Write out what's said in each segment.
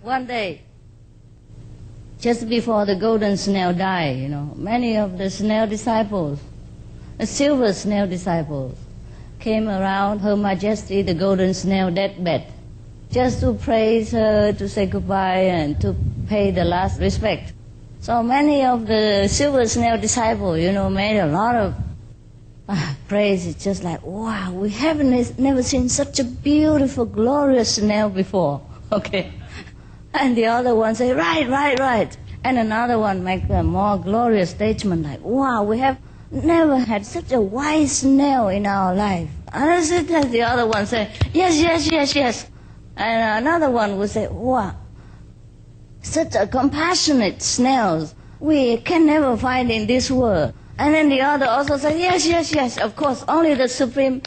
One day, just before the golden snail died, many of the snail disciples, the silver snail disciples, came around Her Majesty, the golden snail deathbed, just to praise her, to say goodbye, and to pay the last respect. So many of the silver snail disciples, made a lot of praise. It's just like, wow, we haven't never seen such a beautiful, glorious snail before. Okay. And the other one say, right. And another one make a more glorious statement like, wow, we have never had such a wise snail in our life. And the other one say, yes. And another one would say, wow, such a compassionate snails we can never find in this world. And then the other also say, yes, of course, only the supreme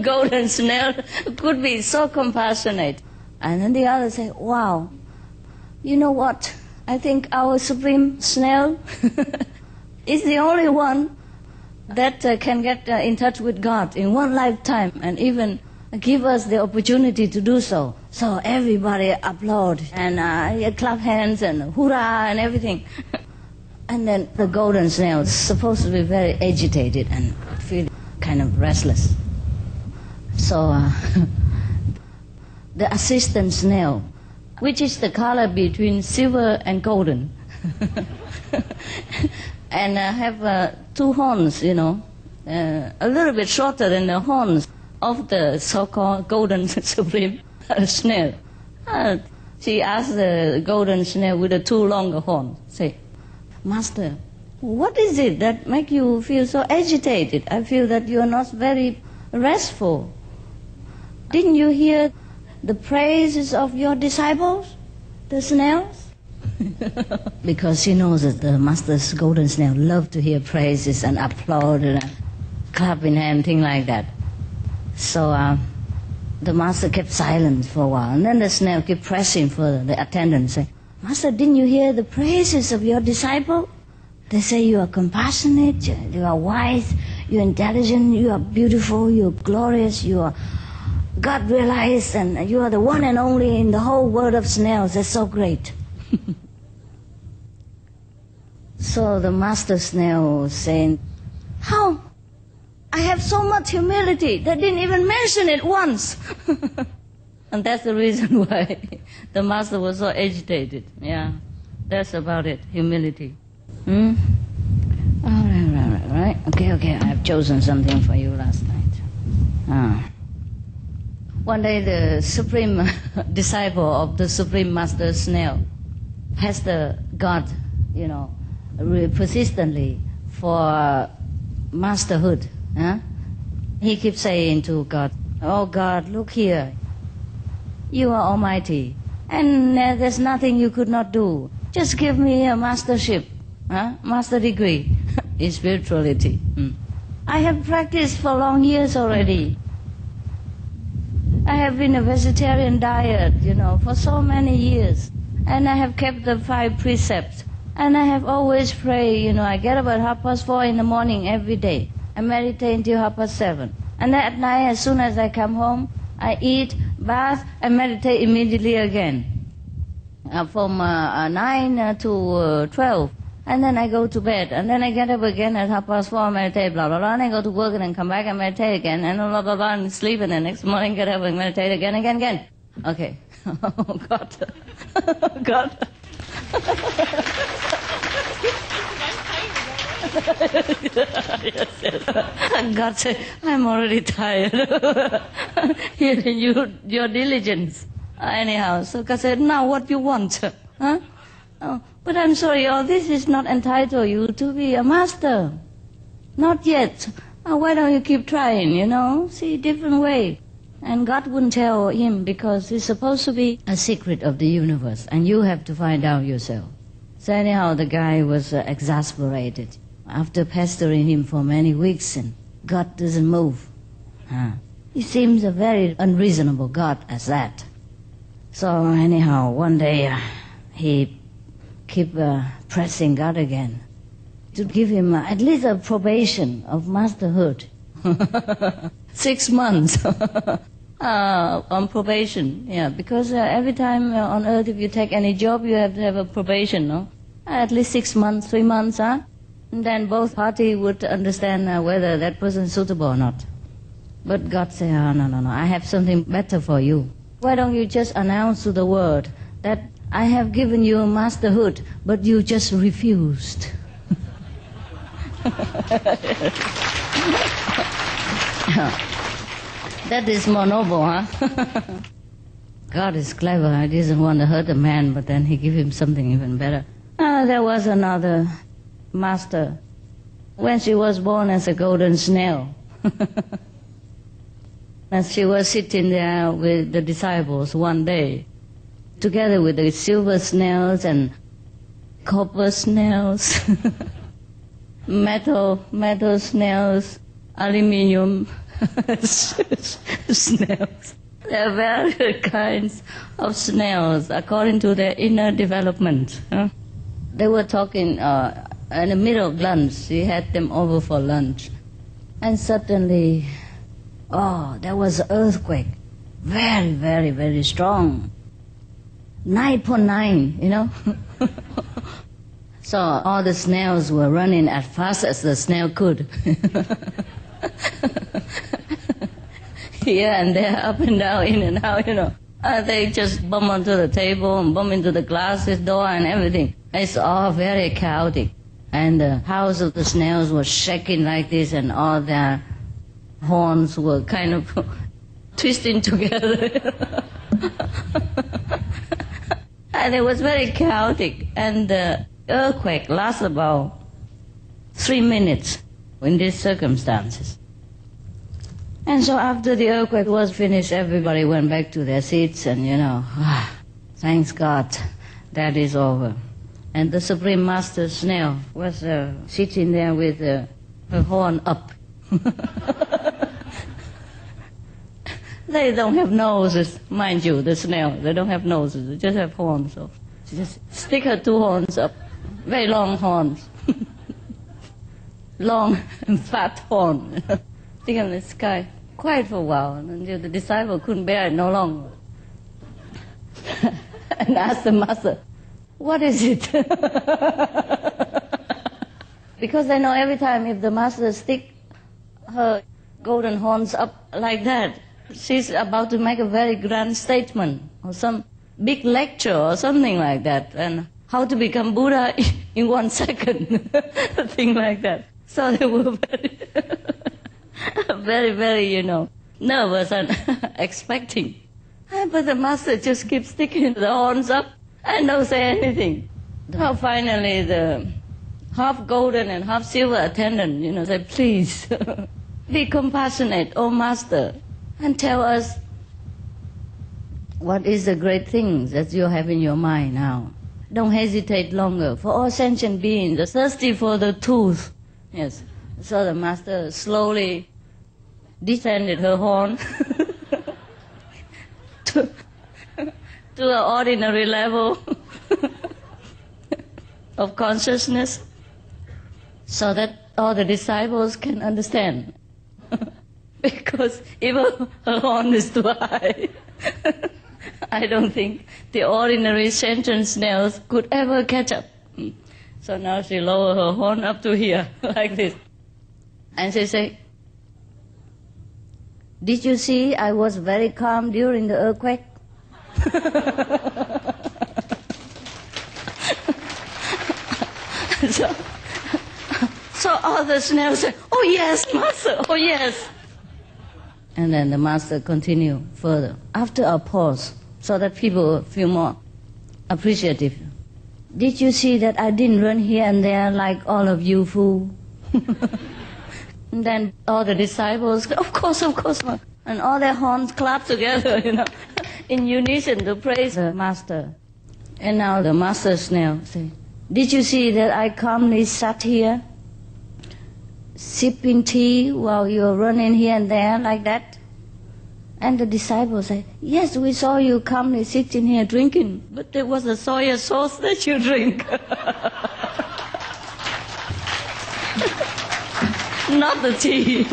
golden snail could be so compassionate. And then the other say, wow, you know what? I think our supreme snail is the only one that can get in touch with God in one lifetime and even give us the opportunity to do so. So everybody applaud and clap hands and hurrah and everything. And then the golden snail is supposed to be very agitated and feel kind of restless. So the assistant snail, which is the color between silver and golden, and have two horns, a little bit shorter than the horns of the so-called golden supreme snail. She asked the golden snail with the two longer horns, say, Master, what is it that make you feel so agitated? I feel that you are not very restful. Didn't you hear the praises of your disciples, the snails? Because she knows that the Master's golden snail love to hear praises and applaud and clap in hand, things like that. So the Master kept silent for a while, and then the snail kept pressing for the attendant, saying, Master, didn't you hear the praises of your disciple? They say you are compassionate, you are wise, you are intelligent, you are beautiful, you are glorious, you are God-realized, and you are the one and only in the whole world of snails. That's so great. So the Master snail was saying, how? I have so much humility. They didn't even mention it once. And that's the reason why the Master was so agitated. Yeah, that's about it, humility. All right. Okay, I have chosen something for you last night. One day the supreme disciple of the Supreme Master Snail has the God, persistently for masterhood. He keeps saying to God, oh God, look here. You are almighty, and there's nothing you could not do. Just give me a mastership, master degree in spirituality. I have practiced for long years already. I have been a vegetarian diet, for so many years. And I have kept the 5 precepts. And I have always prayed, I get up at 4:30 in the morning every day. I meditate until 7:30. And then at night, as soon as I come home, I eat, bath, and meditate immediately again. From 9 to 12. And then I go to bed. And then I get up again at 4:30, meditate, blah, blah, blah. And I go to work and then come back and meditate again. And blah, blah, blah, and sleep. And the next morning get up and meditate again. Okay. Oh, God. Oh, God. Yes. God said, I'm already tired. Hearing your diligence. Anyhow, so God said, now what you want? Huh? Oh, but I'm sorry, this is not entitled you to be a master. Not yet. Why don't you keep trying, See, different way. And God wouldn't tell him because it's supposed to be a secret of the universe, and you have to find out yourself. So anyhow, the guy was exasperated. After pestering him for many weeks, and God doesn't move. He seems a very unreasonable God as that. So anyhow, one day he keep pressing God again to give him at least a probation of masterhood. 6 months. On probation, yeah, because every time on earth if you take any job, you have to have a probation, no? At least 6 months, 3 months, huh? And then both parties would understand whether that person is suitable or not. But God said, oh, no, I have something better for you. Why don't you just announce to the world that I have given you masterhood, but you just refused. That is more noble, huh? God is clever. He doesn't want to hurt a man, but then he gave him something even better. There was another master when she was born as a golden snail. As she was sitting there with the disciples one day, together with the silver snails and copper snails, metal snails, aluminium snails. There are various kinds of snails according to their inner development. Huh? They were talking in the middle of lunch. She had them over for lunch. And suddenly, there was an earthquake. Very, very, very strong. 9.9, you know. So all the snails were running as fast as the snail could. Here and there, up and down, in and out, you know. They just bump onto the table and bump into the glasses door and everything. It's all very chaotic. And the house of the snails was shaking like this, and all their horns were kind of twisting together. And it was very chaotic. And the earthquake lasted about 3 minutes in these circumstances. And so after the earthquake was finished, everybody went back to their seats and, thanks God, that is over. And the Supreme Master Snail was sitting there with her horn up. They don't have noses, mind you, the snail. They don't have noses, they just have horns. So she just stick her 2 horns up, very long horns. Long and fat horn. Stick in the sky. Quiet for a while, until the disciple couldn't bear it no longer. And asked the master, what is it? Because they know every time if the master stick her golden horns up like that, she's about to make a very grand statement or some big lecture or something like that, and how to become Buddha in 1 second, a thing like that. So they were very, very, nervous and expecting. But the master just keeps sticking the horns up and don't say anything. Now finally the half golden and half silver attendant, said, please, be compassionate, O Master, and tell us what is the great things that you have in your mind now. Don't hesitate longer. For all sentient beings are thirsty for the truth. Yes. So the master slowly descended her horn to an ordinary level of consciousness, so that all the disciples can understand. Because even her horn is too high. I don't think the ordinary sentient snails could ever catch up. So now she lowered her horn up to here, like this. And she said, did you see I was very calm during the earthquake? So all the snails said, oh yes, Master, oh yes. And then the Master continued further, after a pause, so that people feel more appreciative. Did you see that I didn't run here and there like all of you fool? And then all the disciples, of course, and all their horns clapped together, in unison to praise the Master. And now the Master Snail said, did you see that I calmly sat here, sipping tea while you were running here and there like that? And the disciples said, yes, we saw you calmly sitting here drinking, but there was a soya sauce that you drink. Not the tea.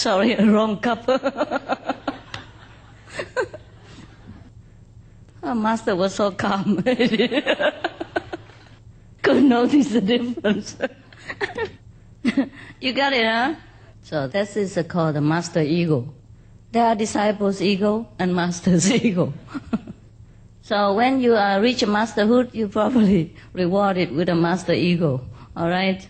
Sorry, wrong cup. Our master was so calm. Could notice the difference. You got it, huh? So this is called the master ego. There are disciples' ego and master's ego. So when you reach masterhood, you probably rewarded with a master ego. All right?